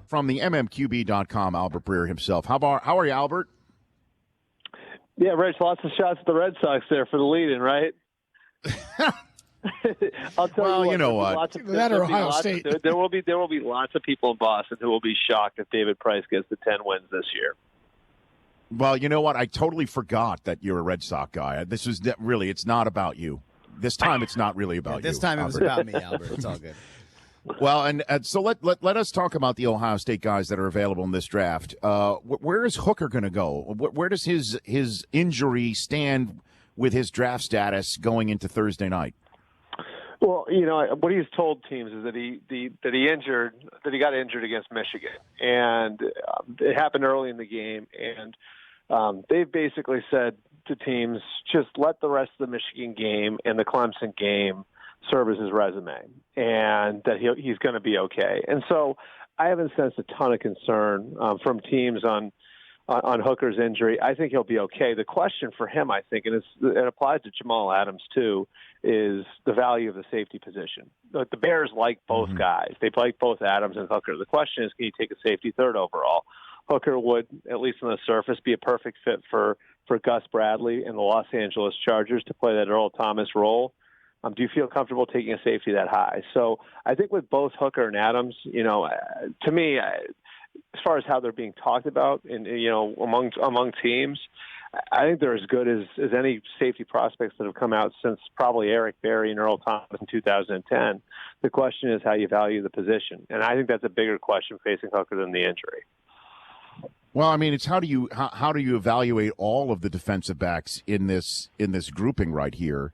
from the MMQB.com, Albert Breer himself. How are you, Albert? Yeah, Rich, lots of shots at the Red Sox there for the lead-in, right? I'll tell you know what? That or Ohio State. There will be lots of people in Boston who will be shocked if David Price gets the 10 wins this year. Well, you know what? I totally forgot that you're a Red Sox guy. This was really, it's not about you. This time, it's not really about you. This time, it was about me, Albert. It's all good. Well, and so let us talk about the Ohio State guys that are available in this draft. Where is Hooker going to go? Where does his injury stand with his draft status going into Thursday night? Well, what he's told teams is that he got injured against Michigan, and it happened early in the game, and they've basically said to teams, just let the rest of the Michigan game and the Clemson game serve as his resume, and that he's going to be okay. And so I haven't sensed a ton of concern from teams on Hooker's injury. I think he'll be okay. The question for him, I think, and it applies to Jamal Adams too, is the value of the safety position. The Bears like both guys. They like both Adams and Hooker. The question is, can you take a safety third overall? Hooker would, at least on the surface, be a perfect fit for Gus Bradley and the Los Angeles Chargers to play that Earl Thomas role. Do you feel comfortable taking a safety that high? So I think with both Hooker and Adams, to me, as far as how they're being talked about among teams, I think they're as good as any safety prospects that have come out since probably Eric Berry and Earl Thomas in 2010. The question is how you value the position, and I think that's a bigger question facing Hooker than the injury. Well, I mean, it's how do you evaluate all of the defensive backs in this grouping right here,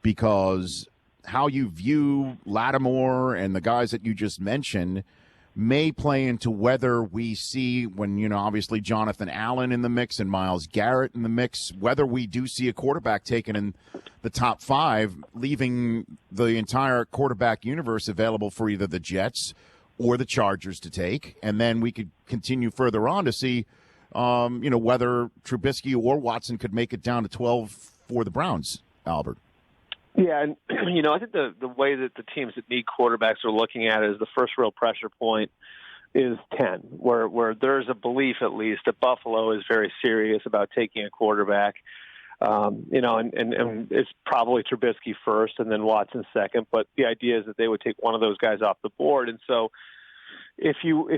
because how you view Lattimore and the guys that you just mentioned may play into whether we see, when, obviously Jonathan Allen in the mix and Myles Garrett in the mix, whether we do see a quarterback taken in the top 5, leaving the entire quarterback universe available for either the Jets or the Chargers to take. And then we could continue further on to see, whether Trubisky or Watson could make it down to 12 for the Browns, Albert. Yeah, and I think the way that the teams that need quarterbacks are looking at it is the first real pressure point is 10, where there's a belief at least that Buffalo is very serious about taking a quarterback. And it's probably Trubisky first and then Watson second, but the idea is that they would take one of those guys off the board. And so if you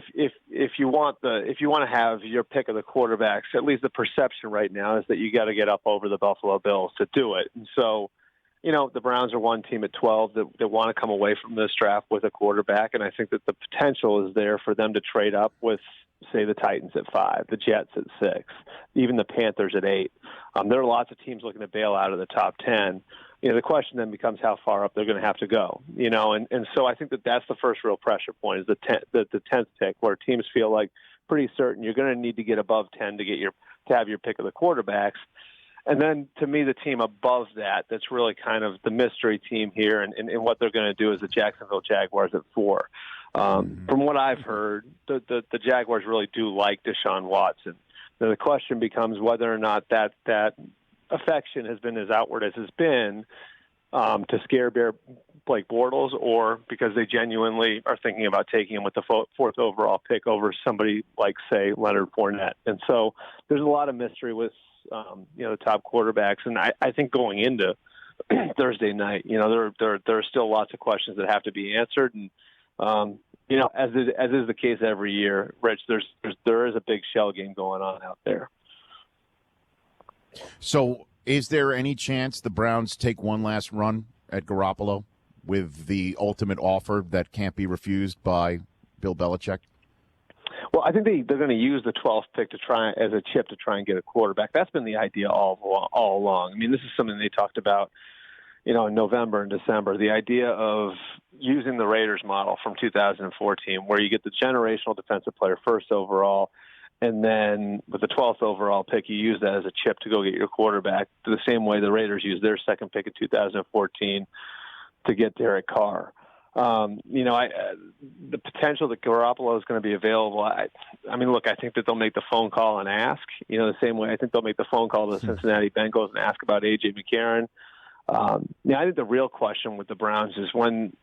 want to have your pick of the quarterbacks, at least the perception right now is that you got to get up over the Buffalo Bills to do it. And so the Browns are one team at 12 that want to come away from this draft with a quarterback, and I think that the potential is there for them to trade up with, say, the Titans at 5, the Jets at 6, even the Panthers at 8. There are lots of teams looking to bail out of the top 10. The question then becomes how far up they're going to have to go. And so I think that that's the first real pressure point is the 10th pick, where teams feel like pretty certain you're going to need to get above 10 to have your pick of the quarterbacks. And then, to me, the team above that's really kind of the mystery team here, and what they're going to do is the Jacksonville Jaguars at 4. From what I've heard, the Jaguars really do like Deshaun Watson. Now, the question becomes whether or not that affection has been as outward as it's been to scare Blake Bortles, or because they genuinely are thinking about taking him with the 4th overall pick over somebody like, say, Leonard Fournette. And so there's a lot of mystery with the top quarterbacks, and I think going into Thursday night, there are still lots of questions that have to be answered, and as is the case every year, Rich, there is a big shell game going on out there. So, is there any chance the Browns take one last run at Garoppolo with the ultimate offer that can't be refused by Bill Belichick? Well, I think they're going to use the 12th pick to try as a chip to try and get a quarterback. That's been the idea all along. I mean, this is something they talked about, in November and December. The idea of using the Raiders model from 2014, where you get the generational defensive player first overall, and then with the 12th overall pick, you use that as a chip to go get your quarterback. The same way the Raiders used their second pick in 2014 to get Derek Carr. The potential that Garoppolo is going to be available. I mean, look, I think that they'll make the phone call and ask, the same way I think they'll make the phone call to the Cincinnati Bengals and ask about A.J. McCarron. I think the real question with the Browns is when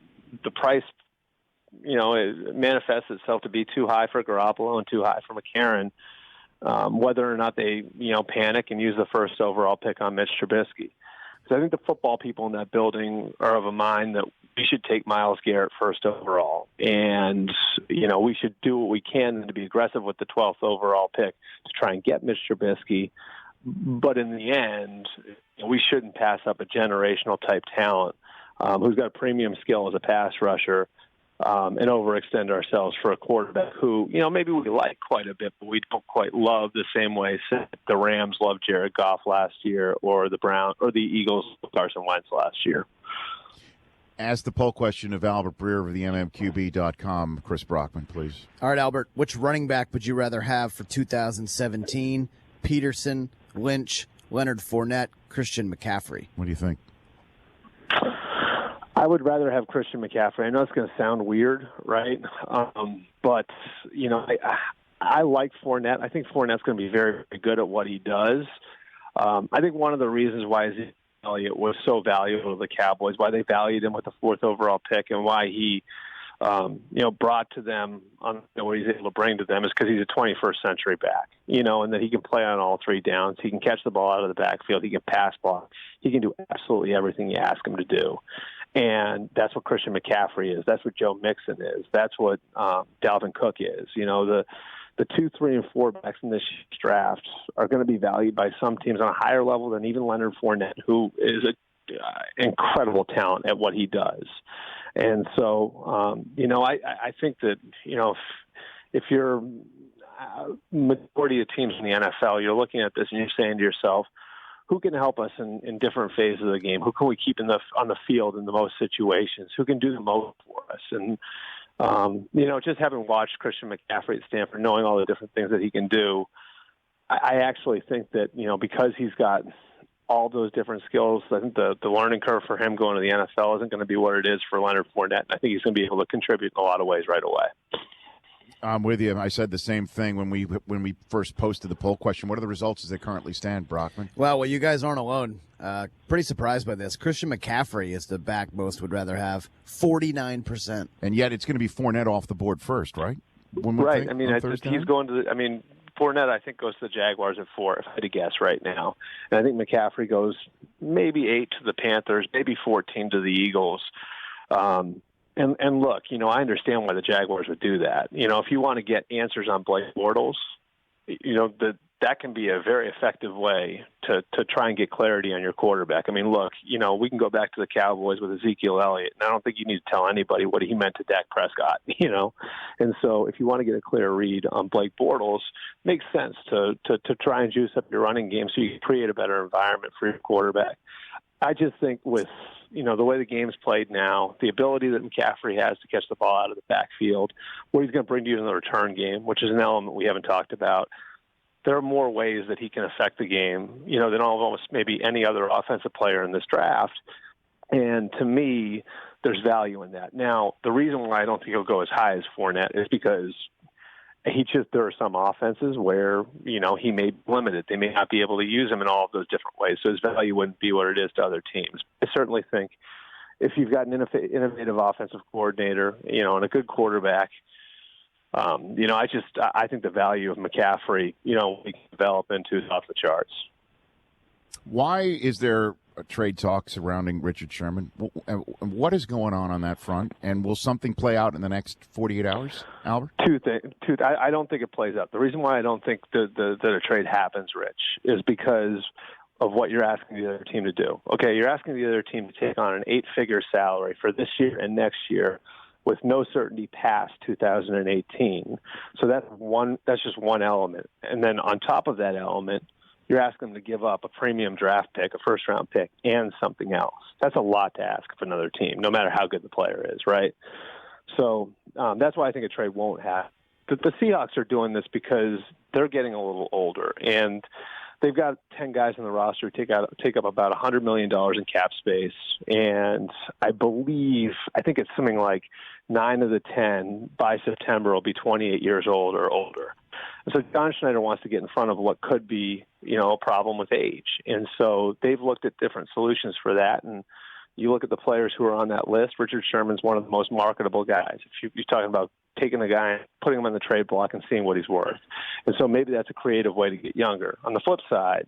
the price it manifests itself to be too high for Garoppolo and too high for McCarron, whether or not they, panic and use the first overall pick on Mitch Trubisky. So I think the football people in that building are of a mind that we should take Myles Garrett first overall. And, we should do what we can to be aggressive with the 12th overall pick to try and get Mitch Trubisky. But in the end, we shouldn't pass up a generational type talent who's got a premium skill as a pass rusher and overextend ourselves for a quarterback who, maybe we like quite a bit, but we don't quite love the same way the Rams loved Jared Goff last year or the Eagles Carson Wentz last year. Ask the poll question of Albert Breer of the MMQB.com. Chris Brockman, please. All right, Albert, which running back would you rather have for 2017? Peterson, Lynch, Leonard Fournette, Christian McCaffrey? What do you think? I would rather have Christian McCaffrey. I know it's going to sound weird, right? But, I like Fournette. I think Fournette's going to be very, very good at what he does. I think one of the reasons why Elliott was so valuable to the Cowboys, why they valued him with the 4th overall pick, and why he, brought to them on what he's able to bring to them is because he's a 21st century back, and that he can play on all 3 downs. He can catch the ball out of the backfield. He can pass block. He can do absolutely everything you ask him to do. And that's what Christian McCaffrey is. That's what Joe Mixon is. That's what Dalvin Cook is. The 2, 3, and 4 backs in this draft are going to be valued by some teams on a higher level than even Leonard Fournette, who is an incredible talent at what he does. And so, I think that, if you're majority of teams in the NFL, you're looking at this and you're saying to yourself, who can help us in different phases of the game? Who can we keep on the field in the most situations? Who can do the most for us? And, just having watched Christian McCaffrey at Stanford, knowing all the different things that he can do, I actually think that, because he's got all those different skills, I think the learning curve for him going to the NFL isn't going to be what it is for Leonard Fournette. And I think he's going to be able to contribute in a lot of ways right away. I'm with you. I said the same thing when we first posted the poll question. What are the results as they currently stand, Brockman? Well, you guys aren't alone. Pretty surprised by this. Christian McCaffrey is the back most would rather have, 49%. And yet it's going to be Fournette off the board first, right? Right. I mean, he's going to Fournette, I think, goes to the Jaguars at 4, if I had to guess right now. And I think McCaffrey goes maybe 8 to the Panthers, maybe 14 to the Eagles. And look, I understand why the Jaguars would do that. If you want to get answers on Blake Bortles, that can be a very effective way to try and get clarity on your quarterback. I mean, look, we can go back to the Cowboys with Ezekiel Elliott, and I don't think you need to tell anybody what he meant to Dak Prescott, And so if you want to get a clear read on Blake Bortles, it makes sense to try and juice up your running game so you can create a better environment for your quarterback. I just think with, the way the game's played now, the ability that McCaffrey has to catch the ball out of the backfield, what he's going to bring to you in the return game, which is an element we haven't talked about, there are more ways that he can affect the game, than almost maybe any other offensive player in this draft. And to me, there's value in that. Now, the reason why I don't think he'll go as high as Fournette is because there are some offenses where, he may be limited. They may not be able to use him in all of those different ways. So his value wouldn't be what it is to other teams. I certainly think if you've got an innovative offensive coordinator, and a good quarterback, I think the value of McCaffrey, we can develop into is off the charts. Why is there a trade talk surrounding Richard Sherman? What is going on that front? And will something play out in the next 48 hours, Albert? Two things. I don't think it plays out. The reason why I don't think that a trade happens, Rich, is because of what you're asking the other team to do. Okay, you're asking the other team to take on an 8-figure salary for this year and next year with no certainty past 2018. So that's just one element. And then on top of that element, you're asking them to give up a premium draft pick, a first-round pick, and something else. That's a lot to ask of another team, no matter how good the player is, right? So that's why I think a trade won't happen. The Seahawks are doing this because they're getting a little older, and they've got 10 guys on the roster who take up about $100 million in cap space, and I think it's something like 9 of the 10 by September will be 28 years old or older. And so John Schneider wants to get in front of what could be, a problem with age. And so they've looked at different solutions for that. And, you look at the players who are on that list, Richard Sherman's one of the most marketable guys. If you're talking about taking a guy, putting him on the trade block and seeing what he's worth. And so maybe that's a creative way to get younger. On the flip side,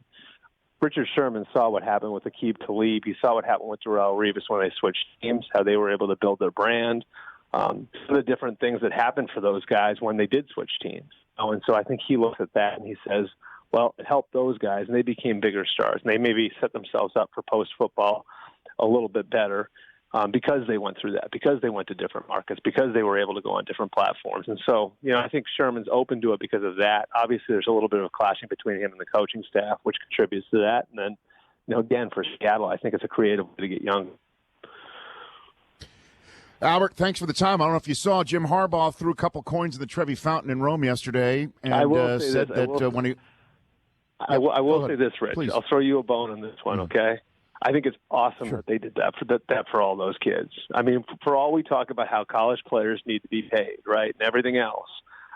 Richard Sherman saw what happened with Aqib Talib. He saw what happened with Darrelle Revis when they switched teams, how they were able to build their brand, some of the different things that happened for those guys when they did switch teams. And so I think he looks at that and he says, well, it helped those guys, and they became bigger stars. And they maybe set themselves up for post-football a little bit better because they went through that, because they went to different markets, because they were able to go on different platforms. And so, I think Sherman's open to it because of that. Obviously, there's a little bit of clashing between him and the coaching staff, which contributes to that. And then, again, for Seattle, I think it's a creative way to get younger. Albert, thanks for the time. I don't know if you saw Jim Harbaugh threw a couple coins in the Trevi Fountain in Rome yesterday and said that when he... I will say this, Rich. Please. I'll throw you a bone on this one, okay? I think it's awesome that they did that for all those kids. I mean, for all we talk about how college players need to be paid, right, and everything else,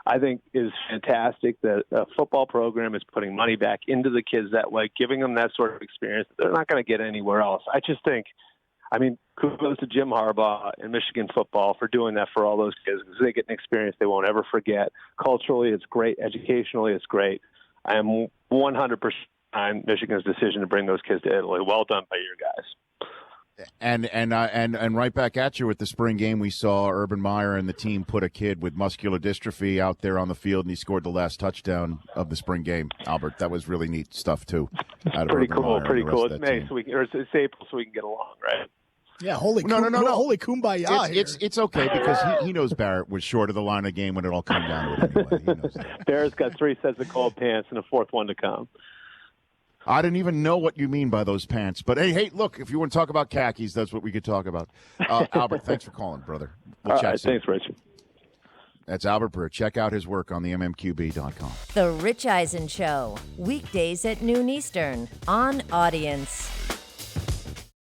I think is fantastic that a football program is putting money back into the kids that way, giving them that sort of experience that they're not going to get anywhere else. I just think, kudos to Jim Harbaugh and Michigan football for doing that for all those kids because they get an experience they won't ever forget. Culturally, it's great. Educationally, it's great. I am 100% on Michigan's decision to bring those kids to Italy. Well done by your guys. And right back at you with the spring game, we saw Urban Meyer and the team put a kid with muscular dystrophy out there on the field, and he scored the last touchdown of the spring game. Albert, that was really neat stuff too. Pretty cool. It's May, it's April, so we can get along, right? Yeah, holy holy kumbaya. It's okay because he knows Barrett was short of the line of game when it all came down to it anyway. He knows that. Barrett's got 3 sets of cold pants and a 4th one to come. I didn't even know what you mean by those pants. But, hey, look, if you want to talk about khakis, that's what we could talk about. Albert, thanks for calling, brother. We'll chat soon. Thanks, Rich. That's Albert Breer. Check out his work on the MMQB.com. The Rich Eisen Show, weekdays at noon Eastern on Audience.